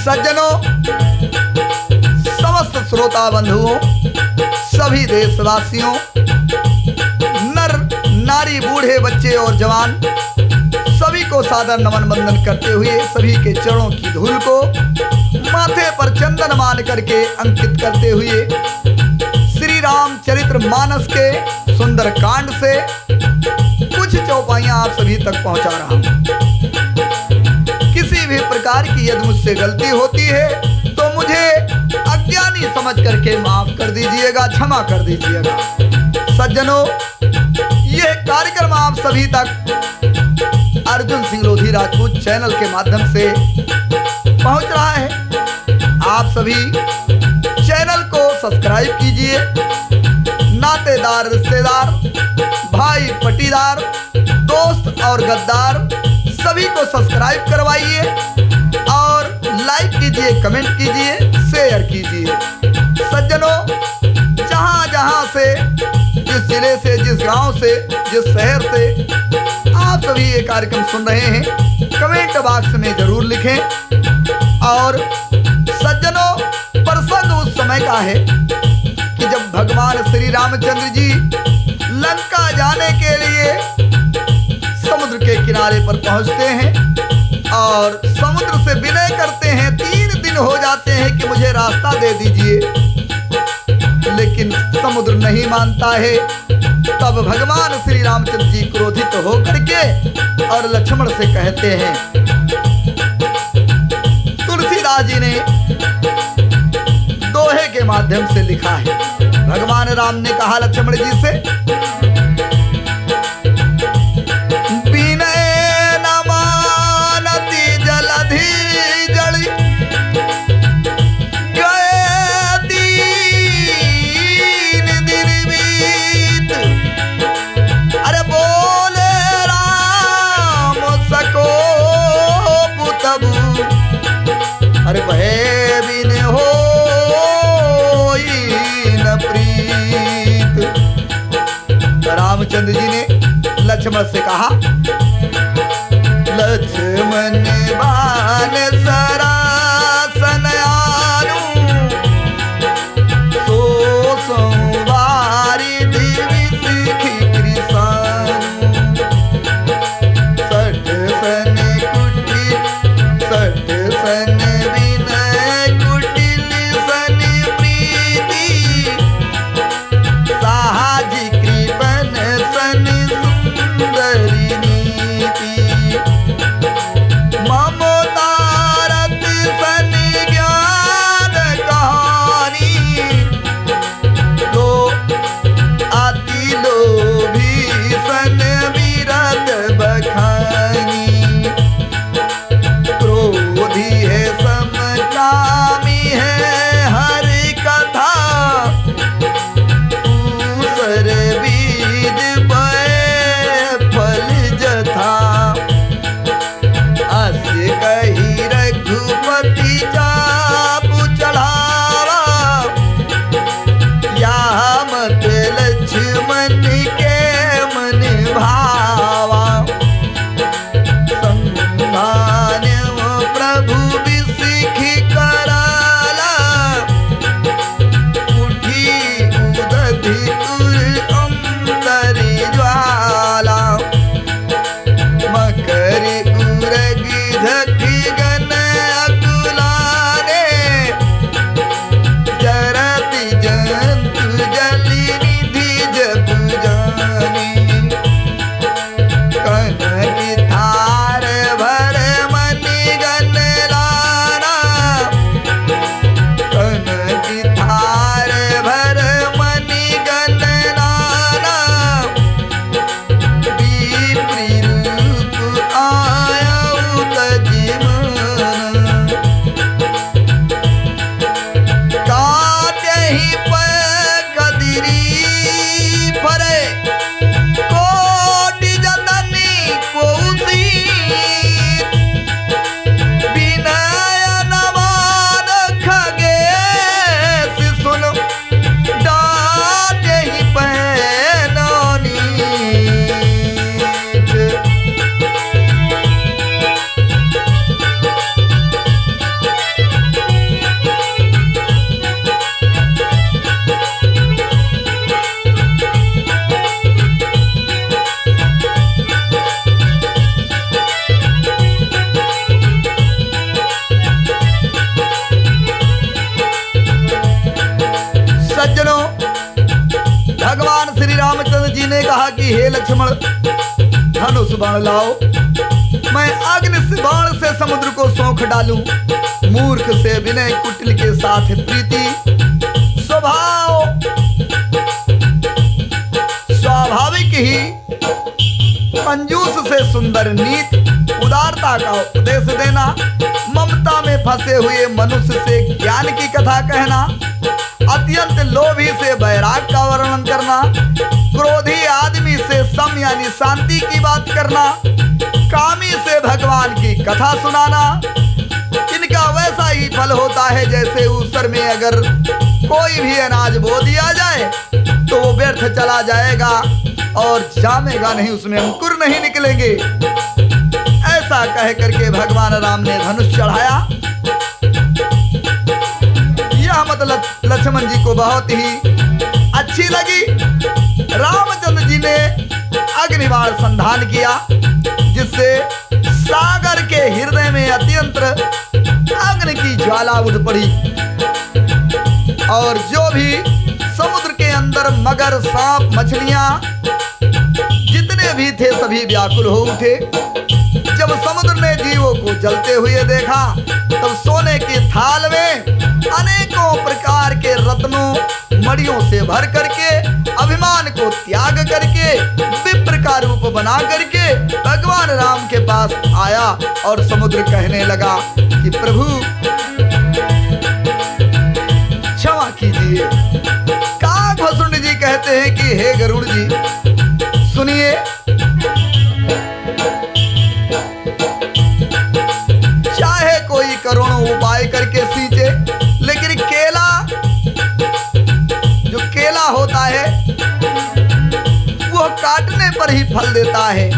सज्जनों, समस्त श्रोता बंधुओं, सभी देशवासियों, नर नारी, बूढ़े बच्चे और जवान, सभी को सादर नमन वंदन करते हुए सभी के चरणों की धूल को माथे पर चंदन मान करके अंकित करते हुए श्री रामचरित्र मानस के सुंदर कांड से कुछ चौपाइयां आप सभी तक पहुंचा रहा हूं। किसी भी प्रकार की यदि मुझसे गलती होती है तो मुझे अज्ञानी समझ करके माफ कर दीजिएगा, क्षमा कर दीजिएगा। सज्जनों, यह कार्यक्रम आप सभी तक अर्जुन सिंह लोधी राजपूत चैनल के माध्यम से पहुंच रहा है। आप सभी चैनल को सब्सक्राइब कीजिए। नातेदार, रिश्तेदार, भाई, पटीदार, दोस्त और गद्दार सभी को सब्सक्राइब करवाइए और लाइक कीजिए, कमेंट कीजिए, शेयर कीजिए। सज्जनों, जहां जहां से, जिस जिले से, जिस गांव से, जिस शहर से आप सभी ये कार्यक्रम सुन रहे हैं, कमेंट बॉक्स में जरूर लिखें। और सज्जनों, प्रसंग उस समय का है कि जब भगवान श्री रामचंद्र जी लंका जाने के लिए समुद्र के किनारे पर पहुंचते हैं और समुद्र से विनय करते हैं। 3 दिन हो जाते हैं कि मुझे रास्ता दे दीजिए, लेकिन समुद्र नहीं मानता है। तब भगवान श्री रामचंद्र जी क्रोधित होकर के और लक्ष्मण से कहते हैं, तुलसीदास जी ने दोहे के माध्यम से लिखा है। भगवान राम ने कहा लक्ष्मण जी से, विनय न मानती जलधि जड़ी गए 3 दिन बीत। अरे बोले राम सको पुतबु, अरे भय बिन हो न प्रीत। रामचंद्र जी ने लक्ष्मण से कहा, लक्ष्मण बान सरासन आनु, सो संवारी देवी सीखी कृसानु। 60 सन कुटिल, 60 सन विनय कुटिल सन प्रीति, साहजी कृपन सन सुंदरी नीति। ममतारत सन ज्ञान कहानी, लो अति लोभी सन विरत बखानी। क्रोधी है समकामी है हर कथा, ऊसर बीज पए फल जथा। अस कही रघुपति चापु चढ़ावा, या मत लक्ष्मण के मन भावा। संधान प्रभु बिसिखि कराला, उठी उदधि उर अंतरि ज्वाला। मकरि उरगी धखि गन अकुलाने, जरति जंतु जलि निधि जपु जानी। कनक थार भर मनि गन लाना, कनक थार भर मनि गन लाना। विप्र रूप आयउ तजि कहा कि हे लक्ष्मण, धनुष बाण लाओ, मैं अग्नि से बाण से समुद्र को सौंख डालूं। मूर्ख से विनय, कुटिल के साथ प्रीति, स्वाभाविक ही कंजूस से सुंदर नीति, उदारता का उपदेश देना, ममता में फंसे हुए मनुष्य से ज्ञान की कथा कहना, अत्यंत लोभी से वैराग का वर्णन करना, क्रोधी आदमी से सम यानी शांति की बात करना, कामी से भगवान की कथा सुनाना। इनका वैसा ही फल होता है जैसे ऊसर में अगर कोई भी अनाज बो दिया जाए तो वो व्यर्थ चला जाएगा और जामेगा नहीं, उसमें अंकुर नहीं निकलेंगे। ऐसा कह करके भगवान राम ने धनुष चढ़ाया। यह मतलब लक्ष्मण जी को बहुत ही अच्छी लगी। रामचंद्र जी ने अग्निबाण संधान किया, जिससे सागर के हृदय में अत्यंत अग्नि की ज्वाला उठ पड़ी और जो भी समुद्र के अंदर मगर, सांप, मछलियां जितने भी थे सभी व्याकुल हो उठे। जब समुद्र ने जीवों को जलते हुए देखा तब सोने की थाल में अनेकों प्रकार के रत्नों, मड़ियों से भर करके, अभिमान को त्याग करके, विप्र का रूप बना करके भगवान राम के पास आया और समुद्र कहने लगा कि प्रभु क्षमा कीजिए। काकभस्म जी कहते हैं कि हे गरुड़ जी सुनिए, चाहे कोई करोड़ों उपाय करके सींचे, लेकिन केला, जो केला होता है वो काटने पर ही फल देता है।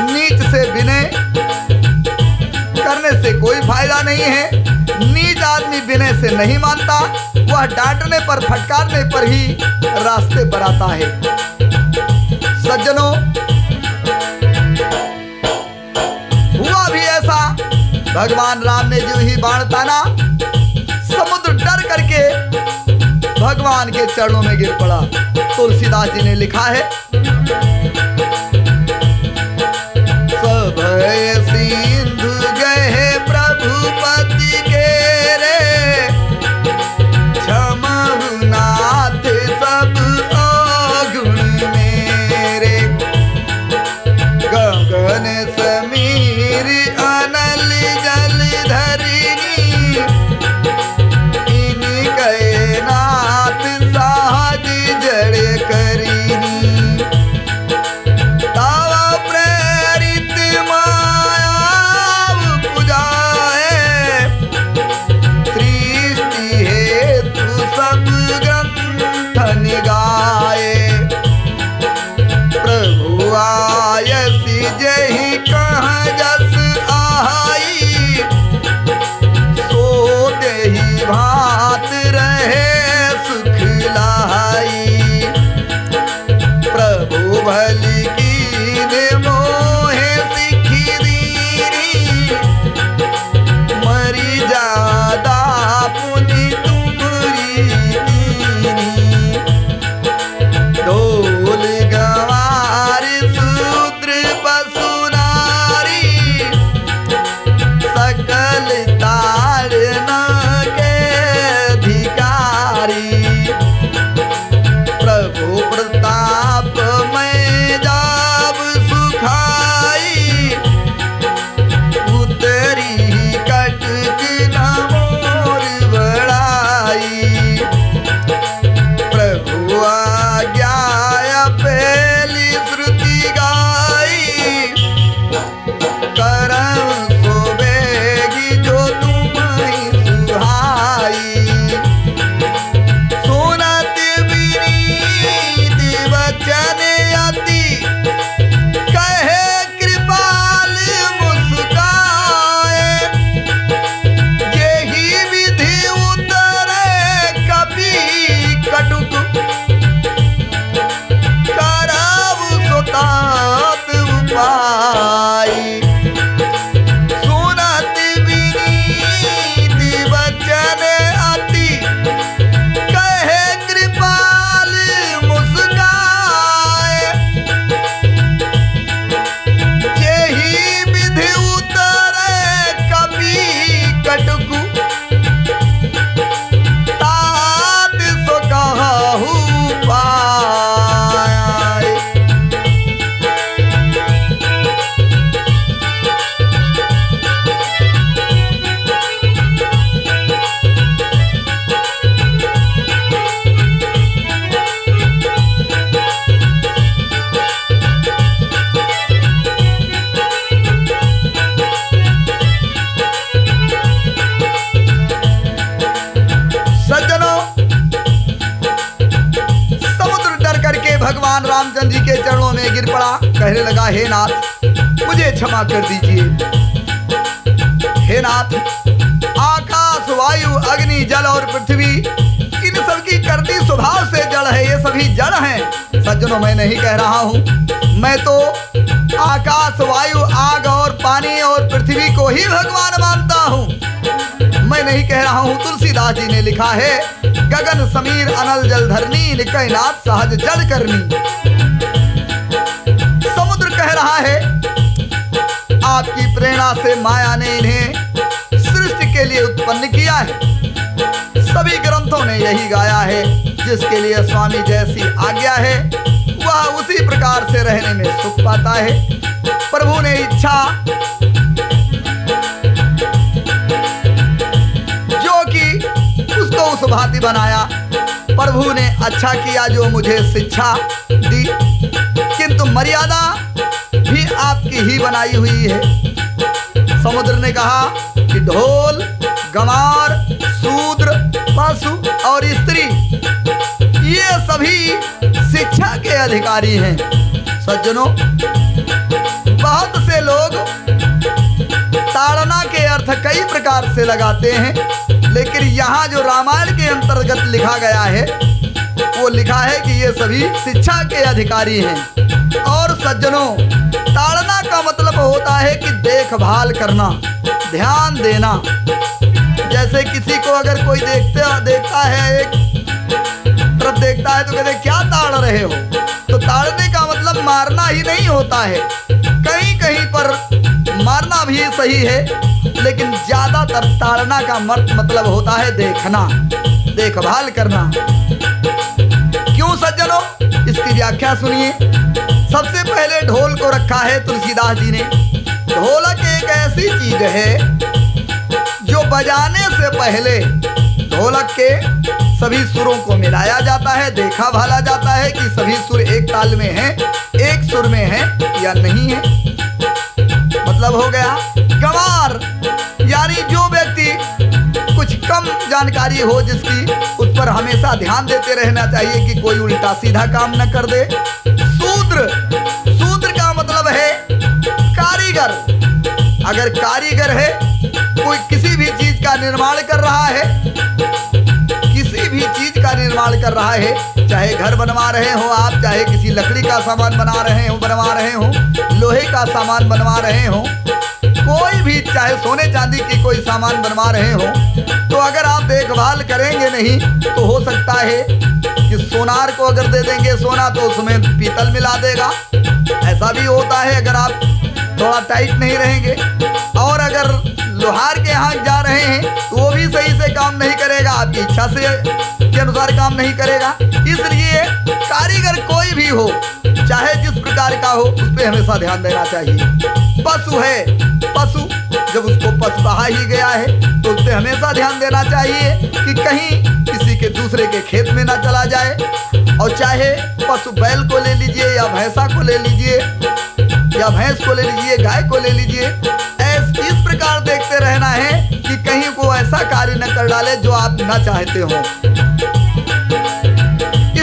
नीच से विनय करने से कोई फायदा नहीं है। नीच आदमी विनय से नहीं मानता, वह डांटने पर, फटकारने पर ही रास्ते पर आता है। सज्जनों, हुआ भी ऐसा। भगवान राम ने जो ही बाण ताना, समुद्र डर करके भगवान के चरणों में गिर पड़ा। तुलसीदास जी ने लिखा है, सभय सिंधु गए प्रभुपति के रे, क्षमहु नाथ सब अवगुण मेरे, गगन समीर अनल जल धरिणी, इन गए नाथ सहज जड़ करिनी, तव प्रेरित माया पुजाए, सृष्टि हेतु सब ग्रंथ निगाए, प्रभु आयसी जहि कह जस आह हे नाथ मुझे क्षमा कर दीजिए। हे नाथ, आकाश, वायु, अग्नि, जल और पृथ्वी इन सबकी करती स्वभाव से जड़ है, ये सभी जड़ हैं। सज्जनों, मैं नहीं कह रहा हूँ, मैं तो आकाश, वायु, आग और पानी और पृथ्वी को ही भगवान मानता हूँ। मैं नहीं कह रहा हूँ। तुलसीदास जी ने लिखा है, गगन समीर अनल जल धरनी, लिखे नाथ सहज जड़ करनी। समुद्र कह रहा है, आपकी प्रेरणा से माया ने इन्हें सृष्टि के लिए उत्पन्न किया है। सभी ग्रंथों ने यही गाया है, जिसके लिए स्वामी जैसी आज्ञा है वह उसी प्रकार से रहने में सुख पाता है। प्रभु ने इच्छा जो की उसको उस भांति बनाया। प्रभु ने अच्छा किया जो मुझे शिक्षा दी, किंतु मर्यादा भी आपकी ही बनाई हुई है। समुद्र ने कहा कि ढोल, गंवार, शूद्र, पशु और स्त्री ये सभी शिक्षा के अधिकारी हैं। सज्जनों, बहुत से लोग ताड़ना के अर्थ कई प्रकार से लगाते हैं, लेकिन यहाँ जो रामायण के अंतर्गत लिखा गया है वो लिखा है कि ये सभी शिक्षा के अधिकारी हैं। और सज्जनों, ताड़ना का मतलब होता है कि देखभाल करना, ध्यान देना। जैसे किसी को अगर कोई देखता है, एक तरफ देखता है तो कहते क्या ताड़ रहे हो, तो ताड़ने का मतलब मारना ही नहीं होता है। कहीं कहीं पर मारना भी सही है, लेकिन ज्यादातर ताड़ना का मतलब होता है देखना, देखभाल करना। क्यों सज्जनों, इसकी व्याख्या सुनिए। सबसे पहले ढोल को रखा है तुलसीदास जी ने। ढोलक एक ऐसी चीज है जो बजाने से पहले ढोलक के सभी सुरों को मिलाया जाता है, देखा भाला जाता है कि सभी सुर एक ताल में हैं, एक सुर में हैं या नहीं है। मतलब हो गया। गंवार यानी जो व्यक्ति कुछ कम जानकारी हो, जिसकी उस पर हमेशा ध्यान देते रहना चाहिए कि कोई उल्टा सीधा काम न कर दे। शूद्र का मतलब है कारीगर। अगर कारीगर है, कोई किसी भी चीज का निर्माण कर रहा है, किसी भी चीज का निर्माण कर रहा है, चाहे घर बनवा रहे हो आप, चाहे किसी लकड़ी का सामान बनवा रहे हो, लोहे का सामान बनवा रहे हो, कोई भी, चाहे सोने चांदी की कोई सामान बनवा रहे हो, तो अगर आप देखभाल करेंगे नहीं तो हो सकता है कि सोनार को अगर दे देंगे सोना तो उसमें पीतल मिला देगा। ऐसा भी होता है अगर आप थोड़ा टाइट नहीं रहेंगे। और अगर लोहार के यहाँ जा रहे हैं तो वो भी सही से काम नहीं करेगा, आपकी इच्छा से के अनुसार काम नहीं करेगा। इसलिए कारीगर कोई भी हो, चाहे जिस प्रकार का हो, उस पर हमेशा ध्यान देना चाहिए। पशु है, पशु जब उसको पछुआ ही गया है तो उस पर हमेशा ध्यान देना चाहिए कि कहीं किसी के दूसरे के खेत में ना चला जाए। और चाहे पशु बैल को ले लीजिए या भैंसा को ले लीजिए या भैंस को ले लीजिए, गाय को ले लीजिए, इस प्रकार देखते रहना है कि कहीं को ऐसा कार्य न कर डाले जो आप न चाहते हो।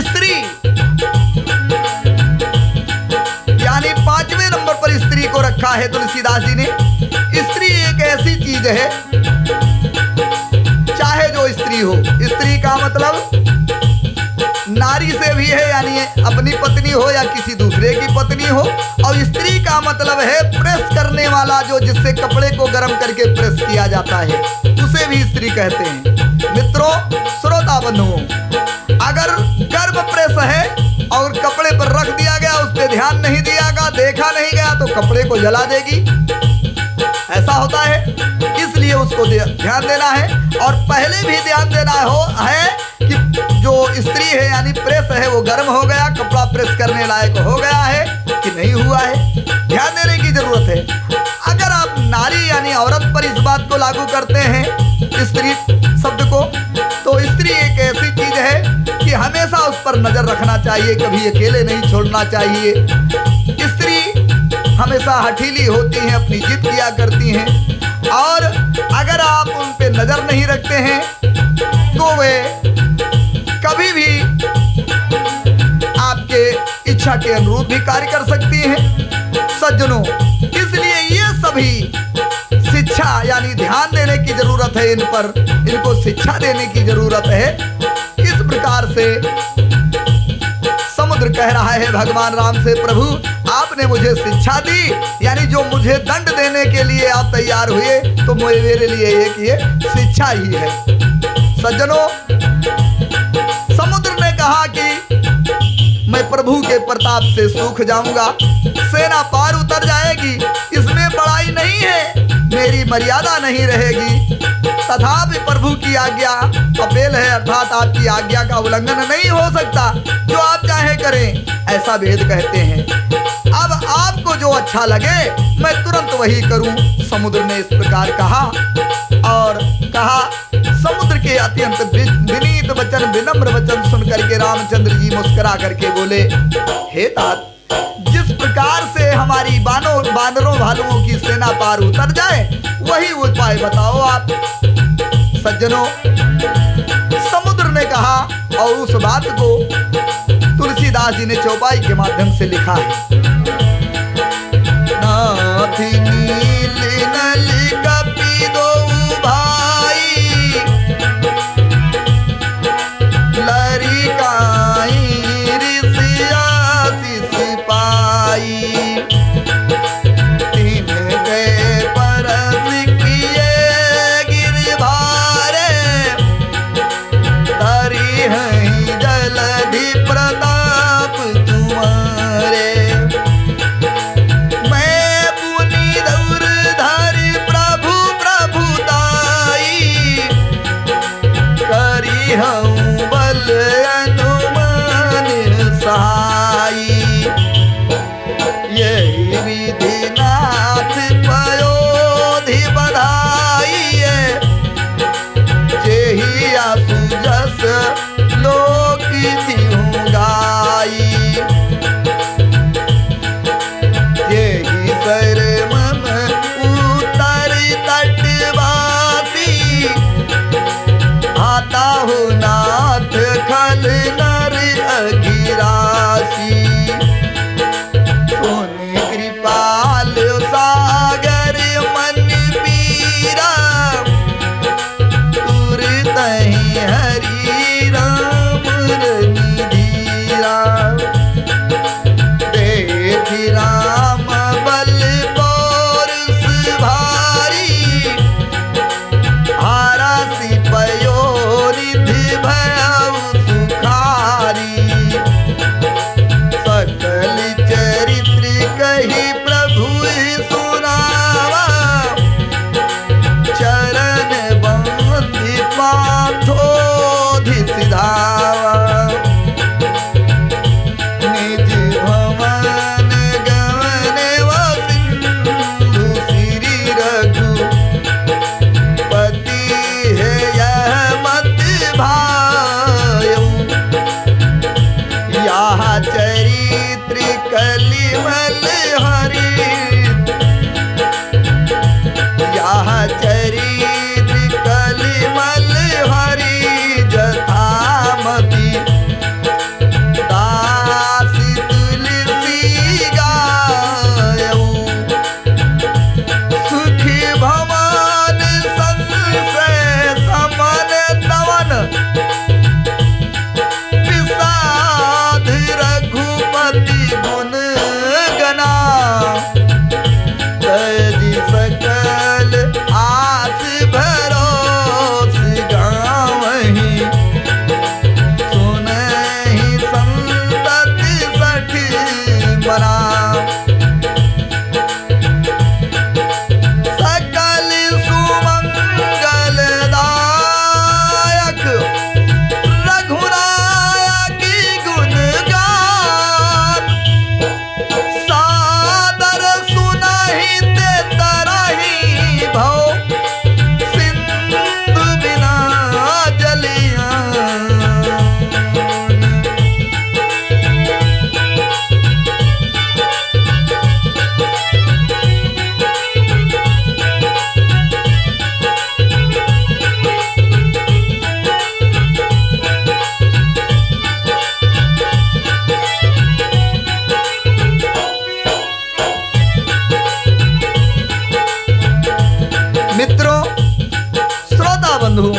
स्त्री यानी 5वें नंबर पर स्त्री को रखा है तुलसीदास जी ने। स्त्री एक ऐसी चीज है, चाहे जो स्त्री हो, स्त्री का मतलब नारी से भी है, यानी अपनी पत्नी हो या किसी दूसरे की पत्नी हो। और स्त्री का मतलब है प्रेस करने वाला, जो जिससे कपड़े को गर्म करके प्रेस किया जाता है, उसे भी स्त्री कहते हैं। मित्रों, श्रोता बंधुओं, अगर गर्भ प्रेस है और कपड़े पर रख दिया गया, उस पर ध्यान नहीं दिया गया, देखा नहीं गया, तो कपड़े को जला देगी। ऐसा होता है, इसलिए उसको ध्यान देना है। और पहले भी ध्यान देना है कि जो स्त्री है यानी प्रेस है वो गर्म हो गया, कपड़ा प्रेस करने लायक हो गया है कि नहीं हुआ है, ध्यान देने की जरूरत है। अगर आप नारी यानी औरत पर इस बात को लागू करते हैं, स्त्री शब्द को, तो स्त्री एक ऐसी चीज है कि हमेशा उस पर नजर रखना चाहिए, कभी अकेले नहीं छोड़ना चाहिए। स्त्री हमेशा हठीली होती हैं, अपनी जिद किया करती हैं, और अगर आप उन पे नजर नहीं रखते हैं तो वे कभी भी आपके इच्छा के अनुरूप भी कार्य कर सकती हैं। सज्जनों, इसलिए ये सभी शिक्षा यानी ध्यान देने की जरूरत है, इन पर इनको शिक्षा देने की जरूरत है। इस प्रकार से समुद्र कह रहा है भगवान राम से, प्रभु आपने मुझे शिक्षा दी, यानी जो मुझे दंड देने के लिए आप तैयार हुए तो मेरे लिए एक ये शिक्षा ही है। सज्जनों, समुद्र ने कहा कि मैं प्रभु के प्रताप से सूख जाऊंगा, सेना पार उतर जाएगी, इसमें बड़ाई नहीं है, मेरी मर्यादा नहीं रहेगी, तथापि प्रभु की आज्ञा अपेल है, अर्थात आपकी आज्ञा का उल्लंघन नहीं हो सकता, जो आप चाहे करें, ऐसा वेद कहते हैं। अब आपको जो अच्छा लगे मैं तुरंत वही करूं। समुद्र ने इस प्रकार कहा और कहा, समुद्र के अत्यंत विनीत वचन, विनम्र वचन सुन करके रामचंद्र जी मुस्कुरा करके बोले, हे तात, जिस प्रकार से हमारी बानरों भालुओं की सेना पार उतर जाए वही उपाय बताओ आप। सज्जनों, समुद्र ने कहा और उस बात को तुलसीदास जी ने चौपाई के माध्यम से लिखा है। नाथी नील नल कपि दो भाई, लरिकाई ऋषिया सिपाही, तीन गए परस किए गिरभारे, तरी हैं जलधि प्रताप तुम्हारे, मैं पुनि दौर धरि प्रभु प्रभुताई, करी हूँ बल अनुमान सहाई, यही विधि नाथ पयोधि बधाई, जेहि आसु जस लोक दिहु गाई, जेहि सर मन उतर तटवासी, आता हो नाथ खल नर अगिरासी, कृपाल सागर मन पीरा, तुरत ही हरि राम निधीरा, देखि राम बल पौरुष भारी, हारा सिपयो निधि भयउ सुखारी, सकल चरित्र कही प्रभु सुनावा, चरण बंधि पाथोधि सिधावा, निज भवन गवन वसिंधु श्री रघुपति है यह मत भायौ, यह चरित्र कलिमल हरि, यह चरित्र कलिमल हरि, जथामति दास तुलसी गायौ, सुखी भवन संशय समन तवन, विषाद रघुपति गुण गना, तज सकल आस मित्रों, श्रोता बंधुओं,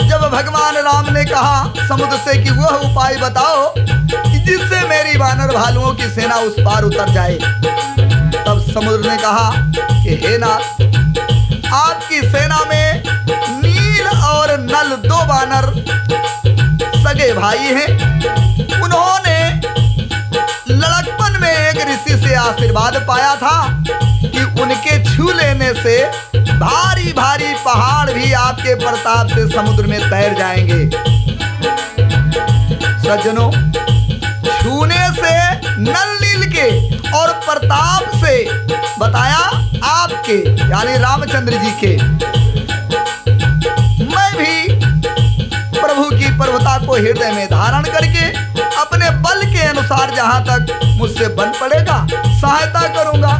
जब भगवान राम ने कहा समुद्र से कि वह उपाय बताओ कि जिससे मेरी वानर भालुओं की सेना उस पार उतर जाए, तब समुद्र ने कहा कि हे नाथ, आपकी सेना में नील और नल 2 वानर सगे भाई हैं। उन्होंने लड़कपन में एक ऋषि से आशीर्वाद पाया था कि उनके छू लेने से भारी भारी पहाड़ भी आपके प्रताप से समुद्र में तैर जाएंगे। सज्जनों, छूने से नल नील के और प्रताप से बताया आपके यानी रामचंद्र जी के। मैं भी प्रभु की प्रभुता को हृदय में धारण करके अपने बल के अनुसार जहां तक मुझसे बन पड़ेगा सहायता करूंगा।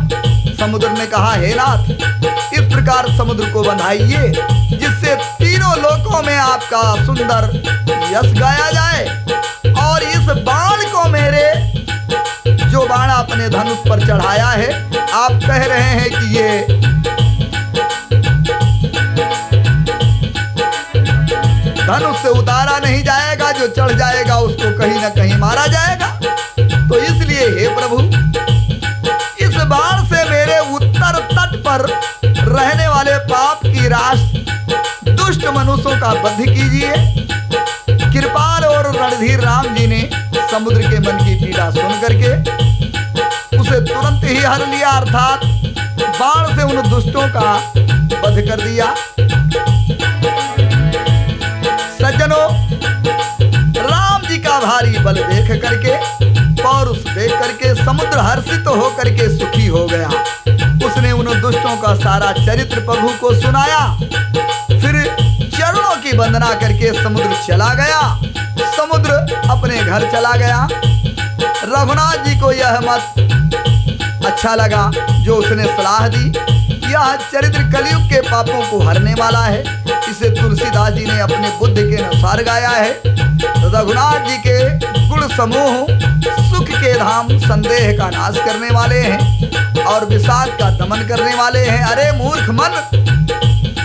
समुद्र ने कहा, हे नाथ, इस प्रकार समुद्र को बंधाइए जिससे तीनों लोकों में आपका सुंदर यश गाया जाए। और इस बाण को मेरे जो बाण अपने धनुष पर चढ़ाया है, आप कह रहे हैं कि ये धनुष से उतारा नहीं जाएगा, जो चढ़ जाएगा उसको कहीं ना कहीं मारा जाएगा। तो इसलिए हे प्रभु, इस बाण से मेरे उत्तर तट पर रहने वाले पाप की राशि दुष्ट मनुष्यों का वध कीजिए। कृपाल और रणधीर राम जी ने समुद्र के मन की पीड़ा सुन करके उसे तुरंत ही हर लिया, अर्थात बाण से उन दुष्टों का वध कर दिया। सज्जनों, राम जी का भारी बल देख करके, पौरुष देख करके समुद्र हर्षित हो करके सुखी हो गया। उसने उन दुष्टों का सारा चरित्र प्रभु को सुनाया, फिर चरणों की वंदना करके समुद्र चला गया। समुद्र अपने घर चला गया। रघुनाथ जी को यह मत अच्छा लगा जो उसने सलाह दी। यह चरित्र कलयुग के पापों को हरने वाला है। इसे तुलसीदास जी ने अपने बुद्धि के अनुसार गाया है। रघुनाथ जी के गुण समूह सुख के धाम संदेह का नाश करने वाले हैं और विषाद का दमन करने वाले हैं। अरे मूर्ख मन,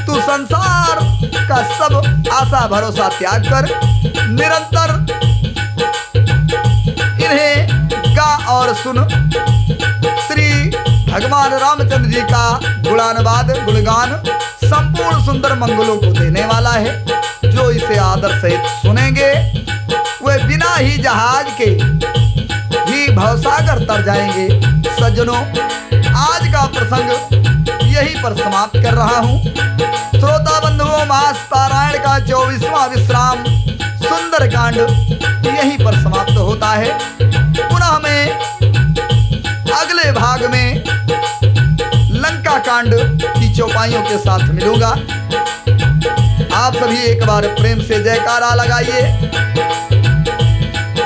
तू संसार का सब आशा भरोसा त्याग कर निरंतर इन्हें गा और सुन। श्री भगवान रामचंद्र जी का गुणानुवाद गुणगान संपूर्ण सुंदर मंगलों को देने वाला है। जो इसे आदर सहित सुनेंगे वे बिना ही जहाज के ही भवसागर तर जाएंगे। सज्जनों, आज का प्रसंग यहीं पर समाप्त कर रहा हूँ। श्रोता बंधुओं, मास पारायण का 24वां विश्राम सुंदर कांड यहीं पर समाप्त होता है। पुनः मैं अगले भाग में लंका कांड की चौपाइयों के साथ मिलूंगा। आप सभी एक बार प्रेम से जयकारा लगाइए।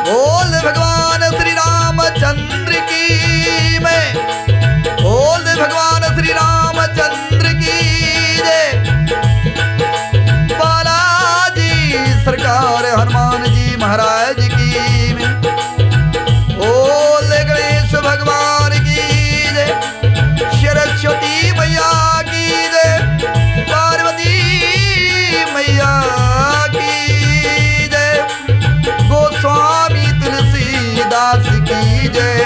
बोल भगवान श्री रामचंद्र की मैं, बोल भगवान श्री रामचंद्र की